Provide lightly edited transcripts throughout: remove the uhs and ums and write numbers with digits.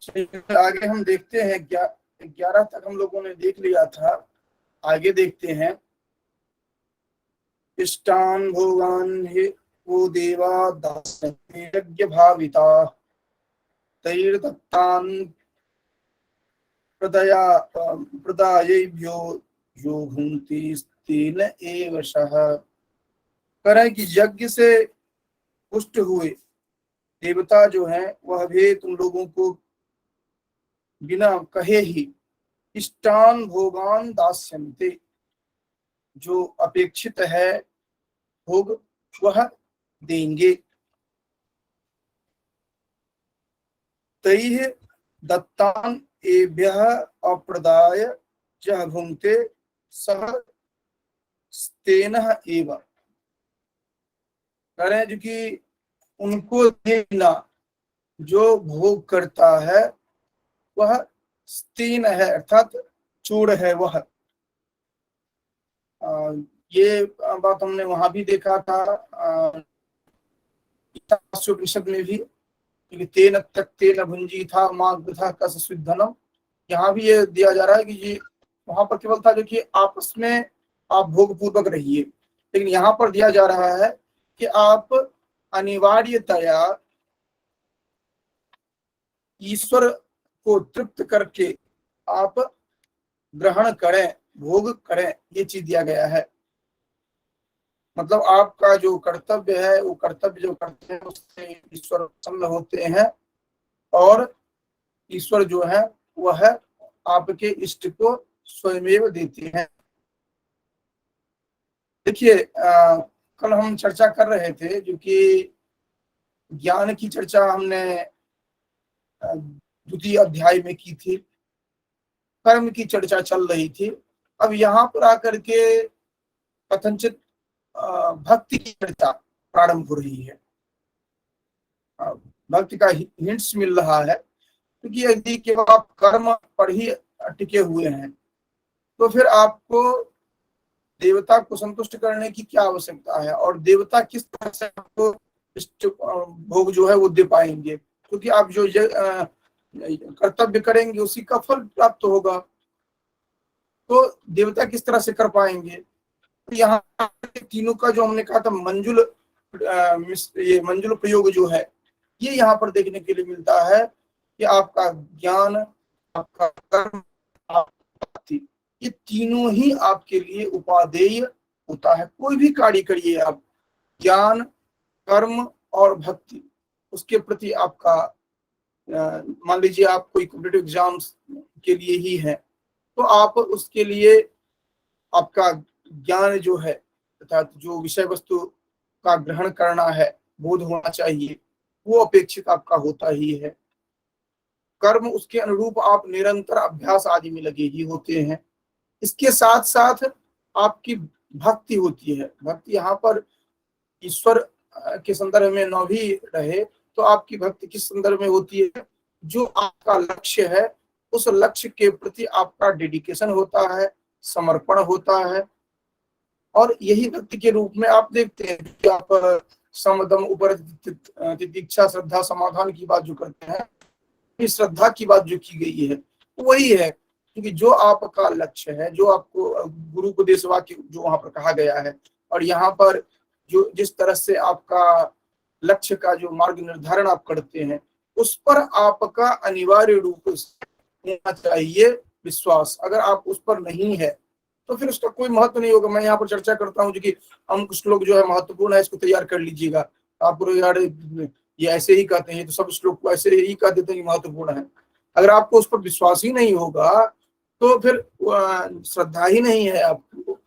आगे हम देखते हैं 11 तक हम लोगों ने देख लिया था। आगे देखते हैं। इष्टान भोगान हे वो देवा दास्यन्ते यज्ञ भाविता तैर्दत्तान प्रदया प्रदायेभ्यो यो भुंक्ति तेन एव सः। करें कि यज्ञ से पुष्ट हुए देवता जो हैं वह भी तुम लोगों को बिना कहे ही इष्टान भोगान दास्यन्ते, जो अपेक्षित है भोग वह देंगे। तैः दत्तान एभ्यः अप्रदाय यः भुंक्ते सः तेन एव। करें जो कि उनको देना जो भोग करता है वह स्तेन है, अर्थात चूड़ है वह। ये बात हमने वहां भी देखा था उपनिषद में भी, तेन तेन भुंजी था माग था कस सुधनम। यहाँ भी ये दिया जा रहा है कि ये वहां पर केवल था जो कि आपस में आप भोग पूर्वक रहिए, लेकिन यहाँ पर दिया जा रहा है कि आप अनिवार्यतया ईश्वर को तृप्त करके आप ग्रहण करें, भोग करें, ये चीज दिया गया है। मतलब आपका जो कर्तव्य है वो कर्तव्य जो करते हैं उससे ईश्वर प्रसन्न होते हैं और ईश्वर जो है वह आपके इष्ट को स्वयमेव देते हैं। देखिए कल हम चर्चा कर रहे थे जो कि ज्ञान की चर्चा हमने द्वितीय अध्याय में की थी, कर्म की चर्चा चल रही थी। अब यहाँ पर आकर के कथनचित भक्ति की चर्चा प्रारंभ हो रही है। भक्ति का हिंट्स मिल रहा है, क्योंकि यदि केवल आप कर्म पर ही टिके हुए हैं तो फिर आपको देवता को संतुष्ट करने की क्या आवश्यकता है, और देवता किस तरह से आपको इष्ट भोग जो है वो दे पाएंगे, क्योंकि आप जो कर्तव्य करेंगे उसी का फल प्राप्त होगा, तो देवता किस तरह से कर पाएंगे। तो यहाँ तीनों का जो हमने कहा था मंजुल, ये मंजुल प्रयोग जो है ये यहाँ पर देखने के लिए मिलता है कि आपका ज्ञान, आपका कर्म, आपकी, ये तीनों ही आपके लिए उपादेय होता है। कोई भी कार्य करिए आप, ज्ञान, कर्म और भक्ति, उसके प्रति आपका मान लीजिए आप कोई कॉम्पिटिटिव एग्जाम्स के लिए ही है तो आप उसके लिए आपका ज्ञान जो है अर्थात जो विषय वस्तु का ग्रहण करना है, बोध होना चाहिए, वो अपेक्षित आपका होता ही है। कर्म उसके अनुरूप आप निरंतर अभ्यास आदि में लगे ही होते हैं। इसके साथ साथ आपकी भक्ति होती है। भक्ति यहाँ पर ईश्वर के संदर्भ में न भी रहे तो आपकी भक्ति किस संदर्भ में होती है, जो आपका लक्ष्य है उस लक्ष्य के प्रति आपका डेडिकेशन होता है, समर्पण होता है। और यही भक्ति के रूप में आप देखते हैं कि आप समदम उपर तितिक्षा श्रद्धा समाधान की बात जो करते हैं, इस श्रद्धा की बात जो की गई है वही है, क्योंकि जो आपका लक्ष्य है, जो आपको गुरु उपदेश वाक्य जो वहां पर कहा गया है और यहाँ पर जो जिस तरह से आपका लक्ष्य का जो मार्ग निर्धारण आप करते हैं उस पर आपका अनिवार्य रूप से होना चाहिए विश्वास। अगर आप उस पर नहीं है तो फिर उसका कोई महत्व नहीं होगा। मैं यहाँ पर चर्चा करता हूँ कि हम कुछ लोग जो है महत्वपूर्ण है इसको तैयार कर लीजिएगा, आप यार ये ऐसे ही कहते हैं, तो सब श्लोक को ऐसे ही कह देते हैं कि महत्वपूर्ण है। अगर आपको उस पर विश्वास ही नहीं होगा तो फिर श्रद्धा ही नहीं है आपको,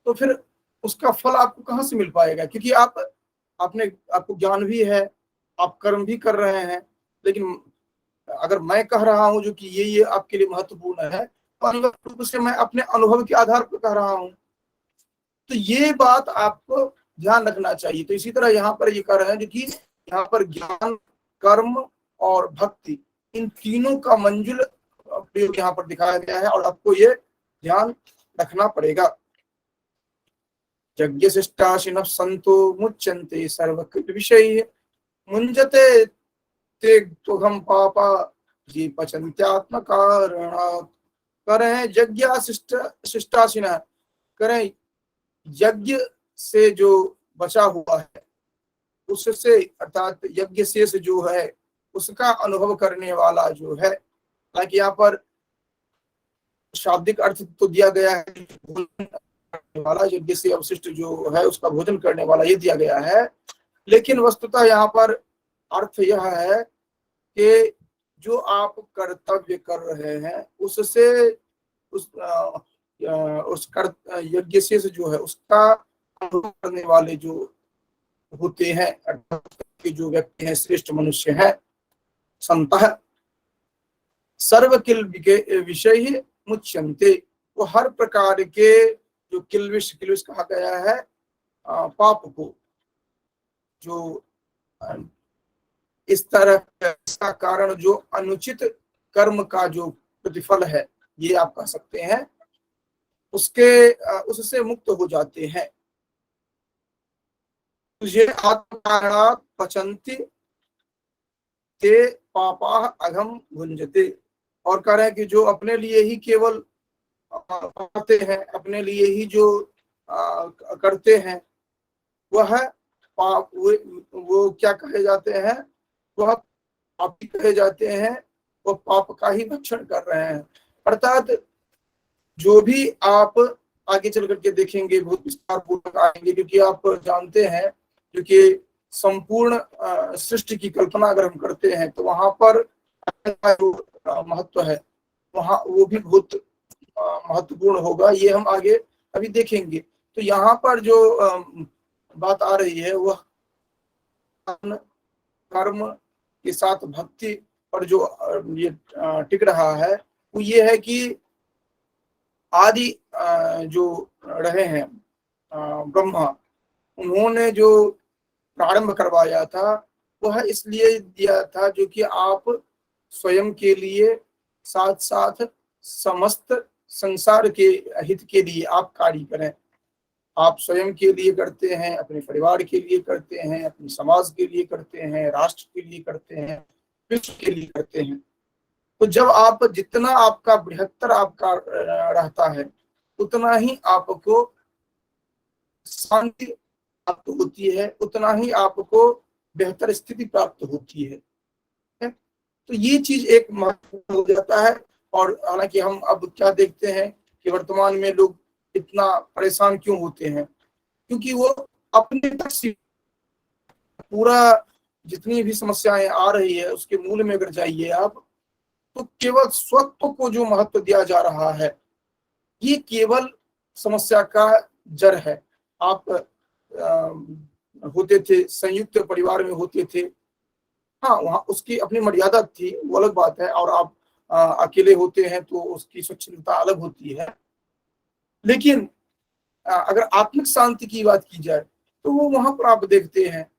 तो फिर उसका फल आपको कहाँ से मिल पाएगा। क्योंकि आपको ज्ञान भी है, आप कर्म भी कर रहे हैं, लेकिन अगर मैं कह रहा हूँ जो कि ये आपके लिए महत्वपूर्ण है तो अनिवार्य रूप से मैं अपने अनुभव के आधार पर कह रहा हूँ, तो ये बात आपको ध्यान रखना चाहिए। तो इसी तरह यहाँ पर ये कह रहे हैं जो कि यहाँ पर ज्ञान, कर्म और भक्ति, इन तीनों का मंजुल प्रयोग यहाँ पर दिखाया गया है और आपको ये ध्यान रखना पड़ेगा। यज्ञशिष्टाशिनः सन्तो मुच्यन्ते सर्वकृत विषये मुञ्जते ते त्वघं पापा ये पचंत्यात्मकारणात् करें यज्ञ शिष्टाशिन, करें यज्ञ से जो बचा हुआ है उससे, अर्थात यज्ञ शेष जो है उसका अनुभव करने वाला जो है, ताकि यहाँ पर शाब्दिक अर्थ तो दिया गया है भोजन करने वाला, यज्ञ से अवशिष्ट जो है उसका भोजन करने वाला, ये दिया गया है। लेकिन वस्तुतः यहाँ पर अर्थ यह है कि जो आप कर्तव्य कर रहे हैं उससे उस यज्ञ से जो है उसका अनुभव करने वाले जो होते हैं, अर्थात जो व्यक्ति हैं, श्रेष्ठ मनुष्य हैं, संतः सर्व किल विषय ही मुच्यन्ते, वो हर प्रकार के जो किल्विश कहा गया है पाप को, जो इस तरह का कारण जो अनुचित कर्म का जो प्रतिफल है ये आप कह सकते हैं, उससे मुक्त हो जाते हैं। ये आत्मकारणात् पचन्ति ते पापा अघम भुंजते, और कह रहे हैं कि जो अपने लिए ही केवल करते हैं, अपने लिए ही जो करते हैं वह पाप, वो क्या कहे जाते हैं, वह पापी कहे जाते हैं, वो पाप का ही भक्षण कर रहे हैं। अर्थात जो भी आप आगे चल करके देखेंगे बहुत विस्तार पूर्वक आएंगे, क्योंकि आप जानते हैं क्योंकि संपूर्ण सृष्टि की कल्पना अगर हम करते हैं तो वहां पर जो महत्व है वहां वो भी बहुत महत्वपूर्ण होगा, ये हम आगे अभी देखेंगे। तो यहाँ पर जो बात आ रही है वह कर्म के साथ भक्ति पर जो ये टिक रहा है वो ये है कि आदि जो रहे हैं ब्रह्मा, उन्होंने जो प्रारंभ करवाया था वह इसलिए दिया था जो कि आप स्वयं के लिए साथ साथ समस्त संसार के हित के लिए आप कार्य करें। आप स्वयं के लिए करते हैं, अपने परिवार के लिए करते हैं, अपने समाज के लिए करते हैं, राष्ट्र के लिए करते हैं, विश्व के लिए करते हैं। तो जब आप जितना आपका बृहत्तर आपका रहता है उतना ही आपको शांति प्राप्त होती है, उतना ही आपको बेहतर स्थिति प्राप्त होती है। तो ये चीज एक महत्वपूर्ण हो जाता है। और हालांकि हम अब क्या देखते हैं कि वर्तमान में लोग इतना परेशान क्यों होते हैं, क्योंकि वो अपने तक पूरा जितनी भी समस्याएं आ रही है उसके मूल में अगर जाइए आप तो केवल स्वत्व को जो महत्व दिया जा रहा है ये केवल समस्या का जड़ है। आप होते थे संयुक्त परिवार में होते थे, हाँ वहां उसकी अपनी मर्यादा थी, वो अलग बात है, और आप अकेले होते हैं तो उसकी स्वच्छंदता अलग होती है। लेकिन अगर आत्मिक शांति की बात की जाए तो वो वहां पर आप देखते हैं,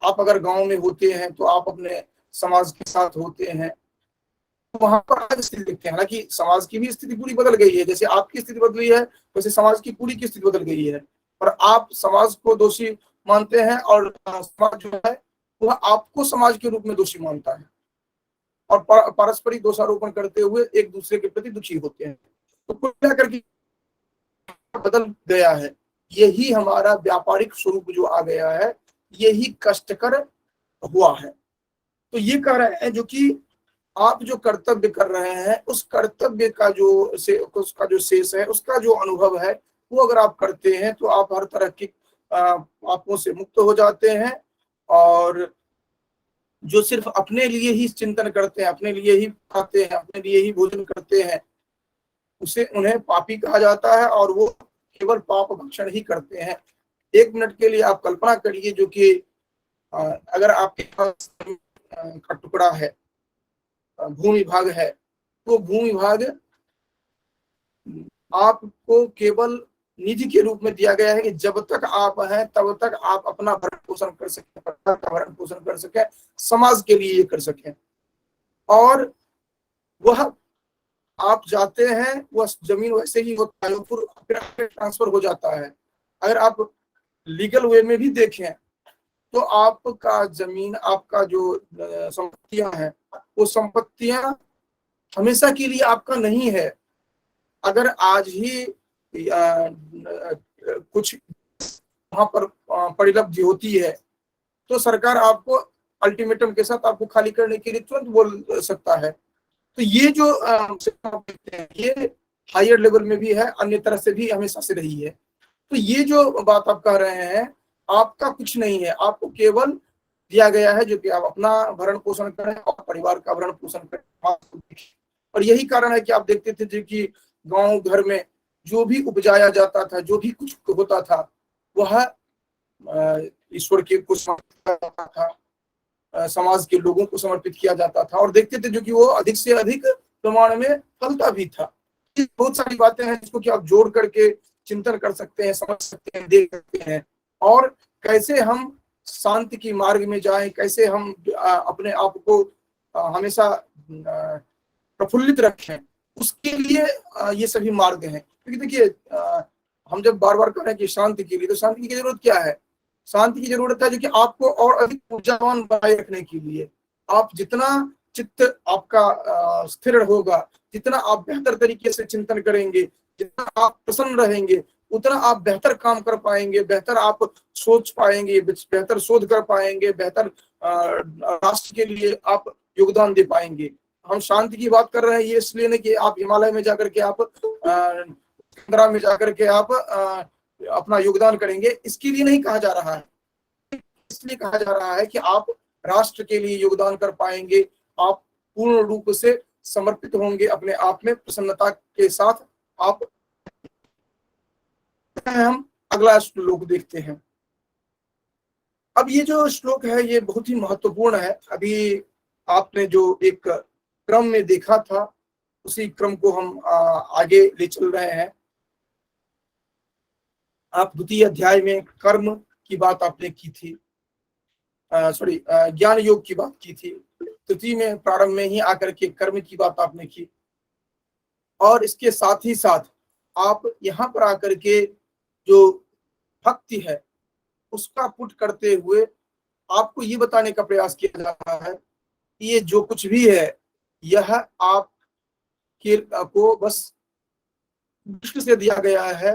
आप अगर गांव में होते हैं तो आप अपने समाज के साथ होते हैं, तो वहां पर अलग स्थिति देखते हैं। हालांकि समाज की भी स्थिति पूरी बदल गई है, जैसे आपकी स्थिति बदली है वैसे समाज की पूरी की स्थिति बदल गई है, पर आप समाज को दोषी मानते हैं और समाज जो है वह आपको समाज के रूप में दोषी मानता है, और पारस्परिक दोषारोपण करते हुए एक दूसरे के प्रति दुखी होते हैं। तो कुल मिलाकर के बदल गया है, यही हमारा व्यापारिक स्वरूप जो आ गया है यही कष्टकर हुआ है। तो ये कह रहे हैं जो कि आप जो कर्तव्य कर रहे हैं उस कर्तव्य का उसका जो शेष है, उसका जो अनुभव है वो अगर आप करते हैं तो आप हर तरह के पापों से मुक्त हो जाते हैं। और जो सिर्फ अपने लिए ही चिंतन करते हैं, अपने लिए ही खाते हैं, अपने लिए ही भोजन करते हैं, उसे उन्हें पापी कहा जाता है और वो केवल पाप भक्षण ही करते हैं। एक मिनट के लिए आप कल्पना करिए जो कि अगर आपके पास का टुकड़ा है, भूमि भाग है, तो भूमि भाग आपको केवल निधि के रूप में दिया गया है कि जब तक आप हैं तब तक आप अपना भरण पोषण कर सकें, परिवार का भरण पोषण कर सकें, समाज के लिए ये कर सकें। और वह आप जाते हैं वह जमीन वैसे ही होता है, फिर ट्रांसफर हो जाता है। अगर आप लीगल वे में भी देखें तो आपका जमीन, आपका जो संपत्तियां हैं वो संपत्तियां हमेशा के लिए आपका नहीं है। अगर आज ही कुछ वहां पर परिलब्धि होती है तो सरकार आपको अल्टीमेटम के साथ आपको खाली करने के लिए तुरंत बोल सकता है। तो ये जो ये हायर लेवल में भी है, अन्य तरह से भी हमेशा से रही है। तो ये जो बात आप कह रहे हैं, आपका कुछ नहीं है, आपको केवल दिया गया है जो कि आप अपना भरण पोषण करें और परिवार का भरण पोषण करें। और यही कारण है कि आप देखते थे जो कि गांव घर में जो भी उपजाया जाता था, जो भी कुछ होता था, वह ईश्वर के को समर्पित किया जाता था, समाज के लोगों को समर्पित किया जाता था, और देखते थे जो कि वो अधिक से अधिक प्रमाण में फलता भी था। बहुत सारी बातें हैं जिसको कि आप जोड़ करके चिंतन कर सकते हैं, समझ सकते हैं, देख सकते हैं, और कैसे हम शांति की मार्ग में जाएं, कैसे हम अपने आप को हमेशा प्रफुल्लित रखें, उसके लिए ये सभी मार्ग हैं। क्योंकि देखिए हम जब बार बार कह रहे हैं कि शांति के लिए, तो शांति की जरूरत क्या है? शांति की जरूरत है जो कि आपको और अधिक ऊर्जावान बनाए रखने के लिए। आप जितना चित्त आपका स्थिर होगा, जितना आप बेहतर तरीके से चिंतन करेंगे, जितना आप प्रसन्न रहेंगे, उतना आप बेहतर काम कर पाएंगे, बेहतर आप सोच पाएंगे, बेहतर शोध कर पाएंगे, बेहतर राष्ट्र के लिए आप योगदान दे पाएंगे। हम शांति की बात कर रहे हैं ये इसलिए नहीं कि आप हिमालय में जाकर के आप में जाकर के आप अपना योगदान करेंगे, इसके लिए नहीं कहा जा रहा है। इसलिए कहा जा रहा है कि आप राष्ट्र के लिए योगदान कर पाएंगे, आप पूर्ण रूप से समर्पित होंगे अपने आप में, प्रसन्नता के साथ आप। हम अगला श्लोक देखते हैं। अब ये जो श्लोक है ये बहुत ही महत्वपूर्ण है। अभी आपने जो एक क्रम में देखा था उसी क्रम को हम आगे ले चल रहे हैं। आप द्वितीय अध्याय में कर्म की बात आपने की थी, सॉरी ज्ञान योग की बात की थी। तृतीय में प्रारंभ में ही आकर के कर्म की बात आपने की, और इसके साथ ही साथ आप यहाँ पर आकर के जो भक्ति है उसका पुट करते हुए आपको ये बताने का प्रयास किया जा रहा है कि ये जो कुछ भी है यह आप को बस दृष्टि से दिया गया है,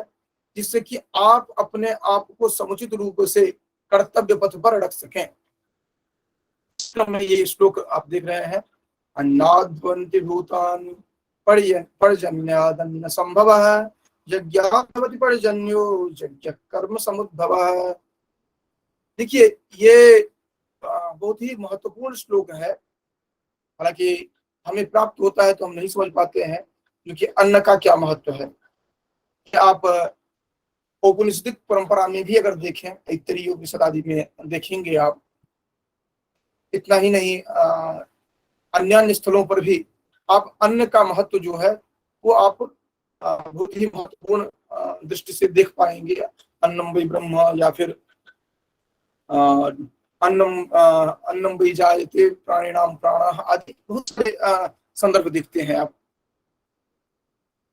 जिससे कि आप अपने आप को समुचित रूप से कर्तव्य पथ पर रख सकें। में ये श्लोक आप देख रहे हैं, अन्नाद्वन्ति भूतानि पर्जन्यादन्न संभवः यज्ञाभवति पर्जन्यो यज्ञ कर्म समुद्भवः। देखिए ये बहुत ही महत्वपूर्ण श्लोक है। हालांकि हमें प्राप्त होता है तो हम नहीं समझ पाते हैं क्योंकि अन्न का क्या महत्व है। आप औपनिषदिक परंपरा में भी अगर देखें, ऐतरेय उपनिषद आदि में देखेंगे आप, इतना ही नहीं अन्य स्थलों पर भी आप अन्न का महत्व जो है वो आप बहुत ही महत्वपूर्ण दृष्टि से देख पाएंगे। अन्नम वै ब्रह्म, या फिर अन्नम वै जायते प्राणिनाम प्राणः आदि बहुत सारे संदर्भ दिखते हैं। आप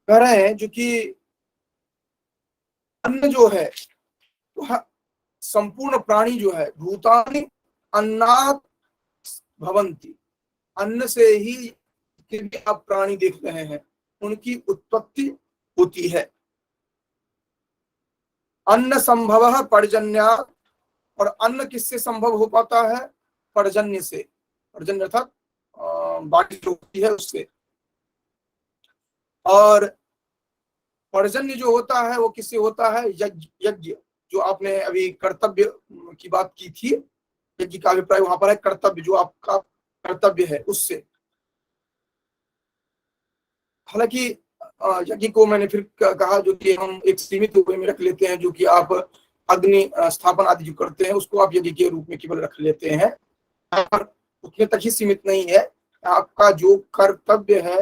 कह रहे हैं जो कि अन्न जो है वह संपूर्ण प्राणी जो है, भूतानि अन्नात् भवन्ति, अन्न से ही आप प्राणी देख रहे हैं उनकी उत्पत्ति होती है। अन्न संभव पर्जन्यात्, और अन्न किससे संभव हो पाता है? पर्जन्य से। पर्जन्य अर्थात बारिश जो होती है उससे। और पर्जन्य जो होता है वो किससे होता है? यज्ञ, जो आपने अभी कर्तव्य की बात की थी, यज्ञ का अभिप्राय वहां पर है कर्तव्य, जो आपका कर्तव्य है उससे। हालांकि यज्ञ को मैंने फिर कहा जो कि हम एक सीमित रूप में रख लेते हैं, जो कि आप अग्नि स्थापन आदि जो करते हैं उसको आप यज्ञ के रूप में केवल रख लेते हैं, और उतने तक ही सीमित नहीं है। आपका जो कर्तव्य है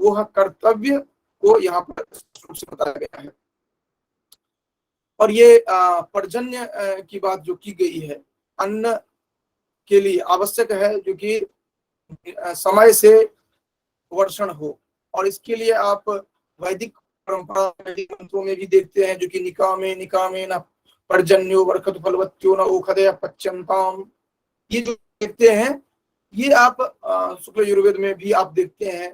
वो कर्तव्य को यहाँ पर बताया गया है। और ये पर्जन्य की बात जो की गई है, अन्न के लिए आवश्यक है जो कि समय से वर्षण हो, और इसके लिए आप वैदिक परंपरा वैदिक मंत्रों में भी देखते हैं जो कि निकामे न पर्जन्यो वर्षतु फलवत्यो न ओखदय पच्यंताम। ये जो देखते हैं ये आप शुक्ल यजुर्वेद में भी आप देखते हैं।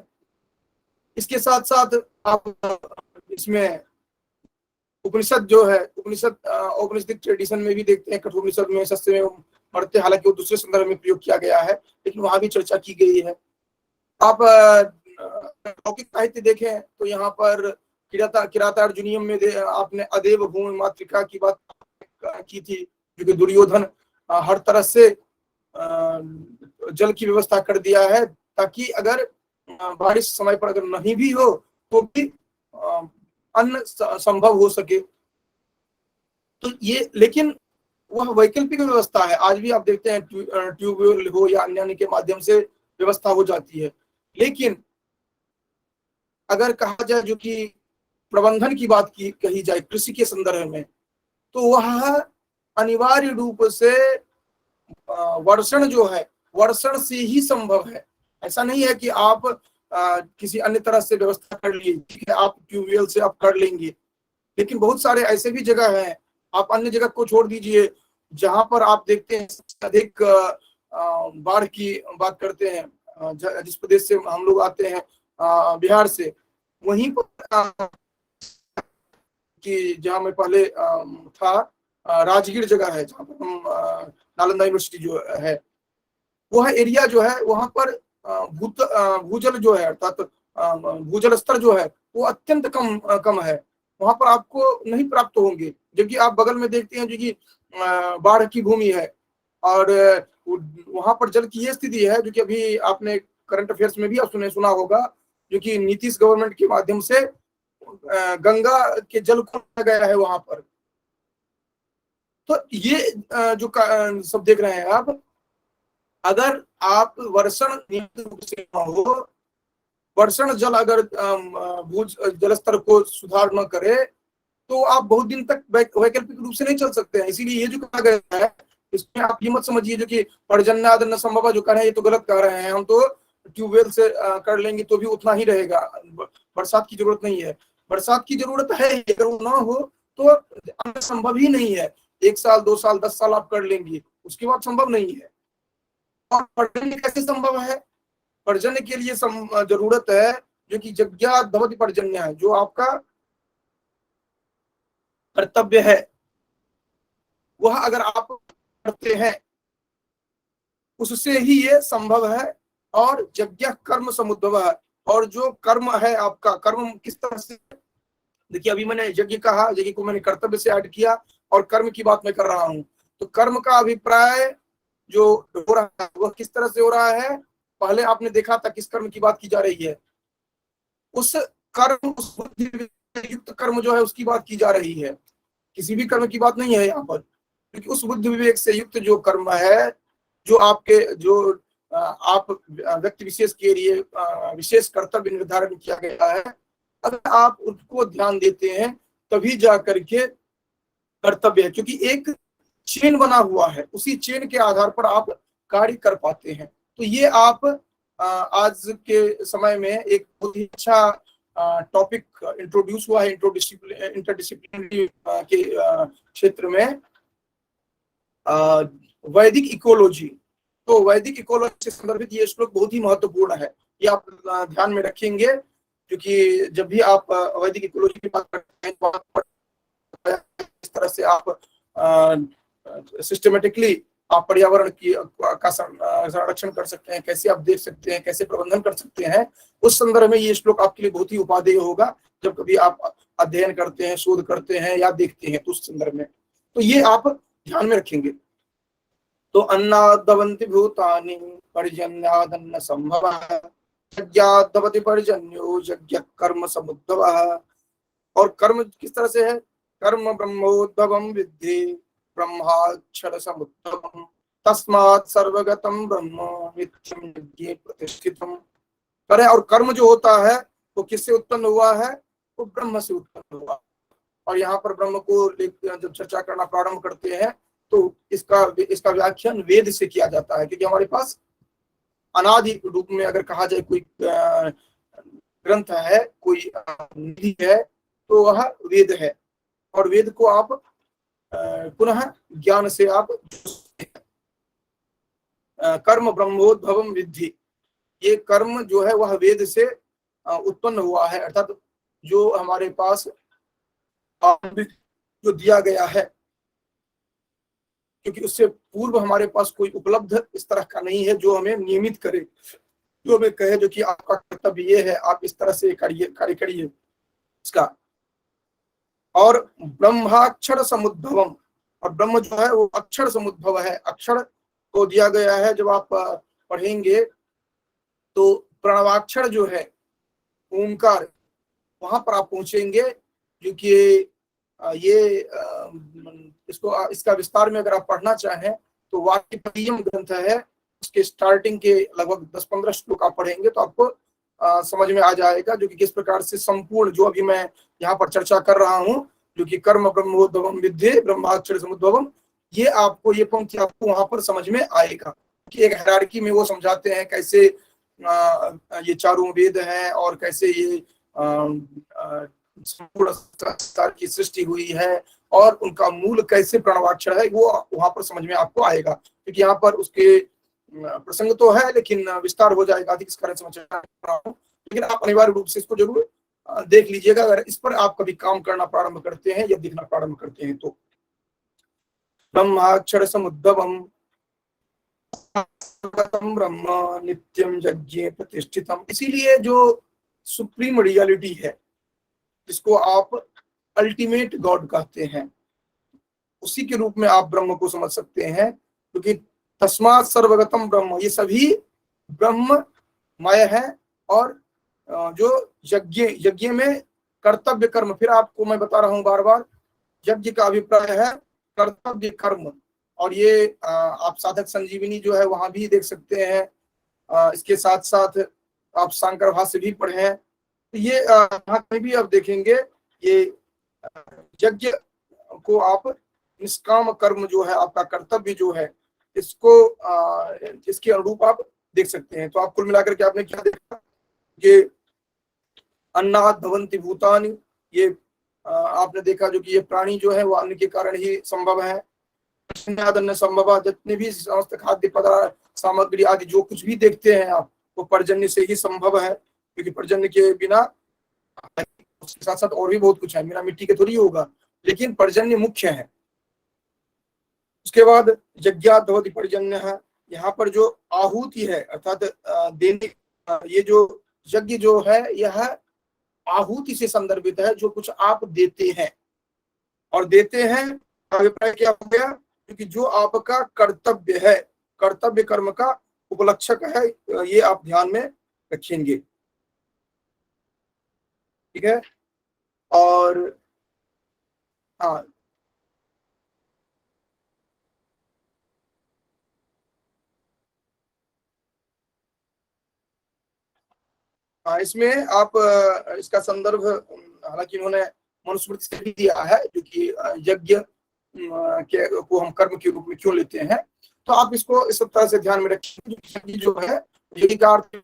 इसके साथ साथ आप इसमें उपनिषद जो है, उपनिषद औपनिषदिक ट्रेडिशन में भी देखते हैं, कठोपनिषद में सस्ते में मरते, हालांकि वो दूसरे संदर्भ में प्रयोग किया गया है, लेकिन वहां भी चर्चा की गई है। आप लौकिक साहित्य देखें तो यहाँ पर किरातार्जुनीयम में आपने अदेव भूमि मातृका की बात की थी, क्योंकि दुर्योधन हर तरह से जल की व्यवस्था कर दिया है, ताकि अगर बारिश समय पर अगर नहीं भी हो तो भी अन्न संभव हो सके। तो ये, लेकिन वह वैकल्पिक व्यवस्था है। आज भी आप देखते हैं ट्यूबवेल हो या अन्य के माध्यम से व्यवस्था हो जाती है। लेकिन अगर कहा जाए जो कि प्रबंधन की बात की कही जाए कृषि के संदर्भ में, तो वह अनिवार्य रूप से वर्षण जो है, वर्षण से ही संभव है। ऐसा नहीं है कि आप किसी अन्य तरह से व्यवस्था कर लिए, ठीक है, आप ट्यूबवेल से आप कर लेंगे, लेकिन बहुत सारे ऐसे भी जगह हैं, आप अन्य जगह को छोड़ दीजिए, जहां पर आप देखते हैं सबसे अधिक बाढ़ की बात करते हैं, जिस प्रदेश से हम लोग आते हैं, बिहार से, वहीं पर कि जहां मैं पहले था, राजगीर जगह है जहां पर हम नालंदा यूनिवर्सिटी जो है, वह एरिया जो है वहां पर भूजल जो है, अर्थात भूजल स्तर जो है वो अत्यंत कम है। वहां पर आपको नहीं प्राप्त होंगे, जबकि आप बगल में देखते हैं जो कि बाढ़ की भूमि है, और वहां पर जल की ये स्थिति है जो कि अभी आपने करंट अफेयर्स में भी आप सुना होगा, जो कि नीतीश गवर्नमेंट के माध्यम से गंगा के जल को गया है वहां पर। तो ये जो सब देख रहे हैं आप, अगर आप वर्षण नियमित रूप से न हो, वर्षण जल अगर भूज जल स्तर को सुधार न करे, तो आप बहुत दिन तक वैकल्पिक रूप से नहीं चल सकते हैं। इसीलिए ये जो कहा गया है, इसमें आप ये मत समझिए जो कि पर्जन्यादन संभव जो कह रहे हैं, ये तो गलत कह रहे हैं, हम तो ट्यूबवेल से कर लेंगे तो भी उतना ही रहेगा, बरसात की जरूरत नहीं है। बरसात की जरूरत है, अगर वो ना हो तो संभव ही नहीं है। 1 साल 2 साल 10 साल आप कर लेंगे, उसके बाद संभव नहीं है। और पर्जन्य कैसे संभव है? पर्जन्य के लिए जरूरत है जो कि यज्ञा भवति पर्जन्य है, जो आपका कर्तव्य है वह अगर आप करते हैं, उससे ही ये संभव है। और यज्ञ कर्म समुद्भव है, और जो कर्म है आपका, कर्म किस तरह से, देखिए अभी मैंने यज्ञ कहा, यज्ञ को मैंने कर्तव्य से ऐड किया, और कर्म की बात मैं कर रहा हूं। तो कर्म का अभिप्राय जो हो रहा है वह किस तरह से हो रहा है? पहले आपने देखा था किस कर्म की बात की जा रही है, उस कर्म, उस युक्त कर्म जो है उसकी बात की जा रही है, किसी भी कर्म की बात नहीं है यहाँ पर, क्योंकि उस बुद्धि विवेक से युक्त जो कर्म है, जो आपके जो आप व्यक्ति विशेष के लिए विशेष कर्तव्य निर्धारण किया गया है, अगर आप उसको ध्यान देते हैं तभी जा करके कर्तव्य है, क्योंकि एक चेन बना हुआ है, उसी चेन के आधार पर आप कार्य कर पाते हैं। तो ये आप आज के समय में एक बहुत ही अच्छा टॉपिक इंट्रोड्यूस हुआ है इंटरडिसिप्लिनरी के क्षेत्र में, वैदिक इकोलॉजी। तो वैदिक इकोलॉजी से संदर्भित ये श्लोक बहुत ही महत्वपूर्ण है, ये आप ध्यान में रखेंगे, क्योंकि जब भी आप वैदिक इकोलॉजी की बात करते हैं तो इस तरह से आप सिस्टमेटिकली आप पर्यावरण की का संरक्षण कर सकते हैं, कैसे आप देख सकते हैं, कैसे प्रबंधन कर सकते हैं, उस संदर्भ में ये श्लोक आपके लिए बहुत ही उपादेय होगा जब कभी आप अध्ययन करते हैं, शोध करते हैं या देखते हैं तो उस संदर्भ में। तो ये आप ध्यान में रखेंगे। तो अन्नादवन्ति भूतानि पर्जन्यादन्न संभवः, यज्ञादवति पर्जन्यो यज्ञ कर्म समुद्भवः। और कर्म किस तरह से है? कर्म ब्रह्मोद्भवम विद्धि ब्रह्माक्षर समुद्भवम, तस्मात् सर्वगतम ब्रह्म नित्यम यज्ञे प्रतिष्ठितम। करे, और कर्म जो होता है वो किससे उत्पन्न हुआ है? वो ब्रह्म से उत्पन्न हुआ। और यहाँ पर ब्रह्म को जब चर्चा करना प्रारंभ करते हैं तो इसका व्याख्यान वेद से किया जाता है, क्योंकि हमारे पास अनादि रूप में अगर कहा जाए कोई ग्रंथ है, कोई निधि है, तो वह वेद है। और वेद को आप पुनः ज्ञान से आप, कर्म ब्रह्मोद्भवम विद्धि, ये कर्म जो है वह वेद से उत्पन्न हुआ है, अर्थात जो हमारे पास जो दिया गया है, क्योंकि उससे पूर्व हमारे पास कोई उपलब्ध इस तरह का नहीं है जो हमें नियमित करे, जो हमें कहे जो कि आपका कर्तव्य ये है, आप इस तरह से कार्य करिए इसका। और ब्रह्माक्षर समुद्भवम, और ब्रह्म जो है वो अक्षर समुद्भव है, अक्षर को दिया गया है। जब आप पढ़ेंगे तो प्रणवाक्षर जो है ओंकार, वहां पर आप पहुंचेंगे, जो कि ये इसका विस्तार में अगर आप पढ़ना चाहें तो वाक्यपदीयम ग्रंथ है, उसके स्टार्टिंग के लगभग 10-15 श्लोक आप पढ़ेंगे तो आपको समझ में आ जाएगा, जो कि किस प्रकार से संपूर्ण जो अभी मैं यहाँ पर चर्चा कर रहा हूँ, जो कि कर्म ब्रह्मोद्भवम विद्धि ब्रह्माक्षर समुद्भवम, ये आपको, ये पंक्ति आपको वहां पर समझ में आएगा कि एक हायरार्की में वो समझाते हैं कैसे ये चारों वेद हैं और कैसे ये संपूर्ण संसार की सृष्टि हुई है और उनका मूल कैसे प्रणवाक्षर है, वो वहां पर समझ में आपको आएगा। क्योंकि यहाँ पर उसके प्रसंग तो है लेकिन विस्तार हो जाएगा, इस कारण समझ रहा हूँ, लेकिन आप अनिवार्य रूप से इसको जरूर देख लीजिएगा अगर इस पर आप कभी काम करना प्रारंभ करते हैं या दिखना प्रारंभ करते हैं तो। ब्रह्माक्षर समुद्भवम ब्रह्म नित्यम यज्ञे प्रतिष्ठितम, इसीलिए जो सुप्रीम रियलिटी है जिसको आप अल्टीमेट गॉड कहते हैं, उसी के रूप में आप ब्रह्म को समझ सकते हैं, क्योंकि तस्मात् सर्वगतम ब्रह्म, ये सभी ब्रह्ममय है। और जो यज्ञ में कर्तव्य कर्म, फिर आपको मैं बता रहा हूं बार बार, यज्ञ का अभिप्राय है कर्तव्य कर्म, और ये आप साधक संजीवनी जो है वहां भी देख सकते हैं। इसके साथ साथ आप सांकर भाष्य भी पढ़े, ये यहाँ कहीं भी आप देखेंगे ये यज्ञ को आप निष्काम कर्म जो है, आपका कर्तव्य जो है, इसको इसके अनुरूप आप देख सकते हैं। तो आप कुल मिलाकर के आपने क्या देखा, ये अन्नात् भवन्ति भूतानि, ये आपने देखा जो कि ये प्राणी जो है वो अन्न के कारण ही संभव है। अन्य संभव, जितने भी समस्त खाद्य पदार्थ सामग्री आदि जो कुछ भी देखते हैं आप, वो पर्जन्य से ही संभव है, क्योंकि पर्जन्य के बिना, उसके साथ साथ और भी बहुत कुछ है, मेरा मिट्टी के थोड़ी होगा, लेकिन पर्जन्य मुख्य है। उसके बाद यज्ञात् भवति पर्जन्य है, यहाँ पर जो आहुति है अर्थात देने, ये जो यज्ञ जो है यह आहुति से संदर्भित है, जो कुछ आप देते हैं, और देते हैं अभिप्राय क्या हो गया, क्योंकि जो आपका कर्तव्य है, कर्तव्य कर्म का उपलक्षक है, ये आप ध्यान में रखेंगे, ठीक है। और हाँ, इसमें आप इसका संदर्भ हालांकि इन्होंने मनुस्मृति से भी दिया है, जो कि यज्ञ के को हम कर्म के रूप में क्यों लेते हैं, तो आप इसको इस तरह से ध्यान में रखें, जो है यज्ञ का अर्थ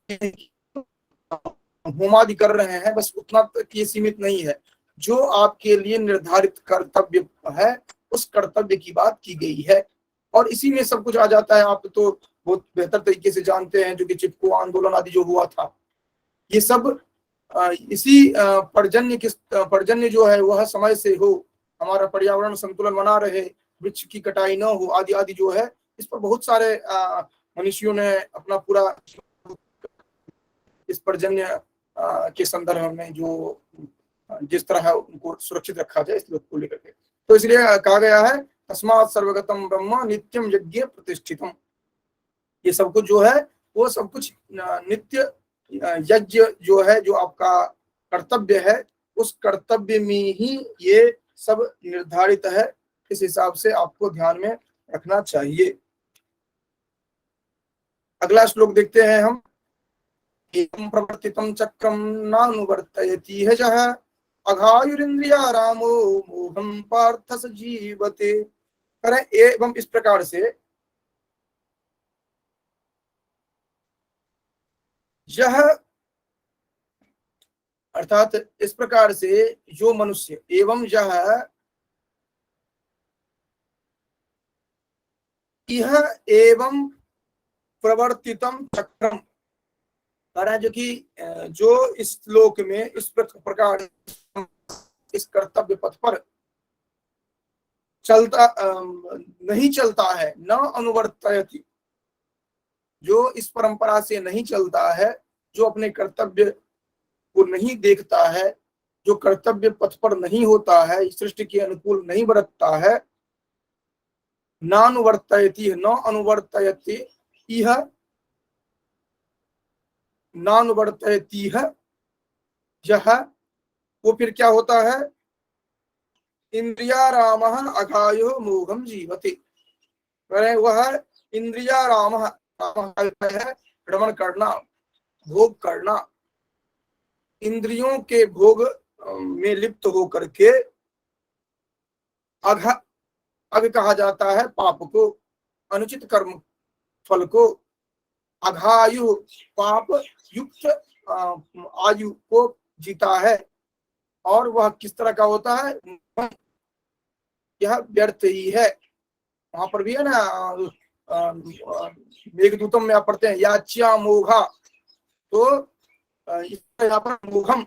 होमादि कर रहे हैं, बस उतना तक ये सीमित नहीं है, जो आपके लिए निर्धारित कर्तव्य है उस कर्तव्य की बात की गई है, और इसी में सब कुछ आ जाता है। आप तो बहुत बेहतर तरीके से जानते हैं, जो कि चिपको आंदोलन आदि जो हुआ था, ये सब इसी पर्जन्य जो है वह समय से हो, हमारा पर्यावरण संतुलन बना रहे, वृक्ष की कटाई न हो, आदि आदि जो है, इस पर बहुत सारे मनुष्यों ने अपना पूरा इस पर्जन्य के संदर्भ में जो जिस तरह उनको सुरक्षित रखा जाए इस को लेकर के, तो इसलिए कहा गया है तस्मात् सर्वगतम ब्रह्म नित्यम यज्ञ प्रतिष्ठितम, ये सब कुछ जो है वो सब कुछ नित्य यज्ञ जो है, जो आपका कर्तव्य है, उस कर्तव्य में ही ये सब निर्धारित है, इस हिसाब से आपको ध्यान में रखना चाहिए। अगला श्लोक देखते हैं हम, एवं प्रवर्तितं चक्रम नानुवर्तयति हजः अघायुरिंद्रिया रामो मोहं पार्थ स जीवते। करें एवं इस प्रकार से, यह अर्थात इस प्रकार से जो मनुष्य, एवं यह एवं प्रवर्तितम चक्रम, कह रहा है जो कि जो इस श्लोक में इस प्रकार इस कर्तव्य पथ पर चलता नहीं चलता है, न अनुवर्तयति, जो इस परंपरा से नहीं चलता है, जो अपने कर्तव्य को नहीं देखता है, जो कर्तव्य पथ पर नहीं होता है, सृष्टि के अनुकूल नहीं बरतता है, नानुवर्तयति, न अनुवर्तयति इह, नानुवर्तयति यह, वो फिर क्या होता है, इंद्रियारामः अघायो मोघम जीवति, वह इंद्रियारामः, है भ्रमण करना, भोग करना, इंद्रियों के भोग में लिप्त होकर के, अघ, अघ कहा जाता है पाप को, अनुचित कर्म फल को, अघायु पाप युक्त आयु को जीता है, और वह किस तरह का होता है, यह व्यर्थ ही है। वहां पर भी है ना, मेघदूतम में आप पढ़ते हैं याच्या मोघा, तो यहाँ पर मोघम,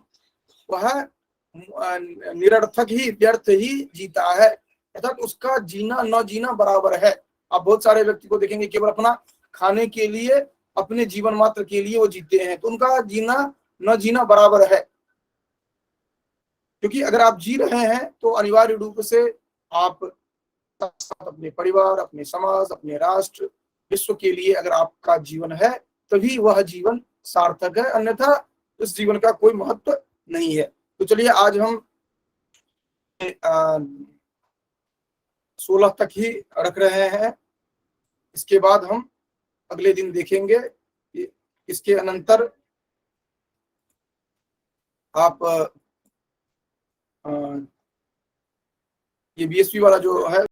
वह निरर्थक ही, व्यर्थ ही जीता है, अर्थात उसका जीना न जीना बराबर है। आप बहुत सारे व्यक्ति को देखेंगे केवल अपना खाने के लिए, अपने जीवन मात्र के लिए वो जीते हैं, तो उनका जीना न जीना बराबर है। क्योंकि अगर आप जी रहे हैं तो अनिवार्य रूप से आप अपने परिवार, अपने समाज, अपने राष्ट्र, विश्व के लिए अगर आपका जीवन है, तभी वह जीवन सार्थक है, अन्यथा उस जीवन का कोई महत्व नहीं है। तो चलिए आज हम 16 तक ही रख रहे हैं, इसके बाद हम अगले दिन देखेंगे। इसके अनंतर आप ये बीएसपी वाला जो है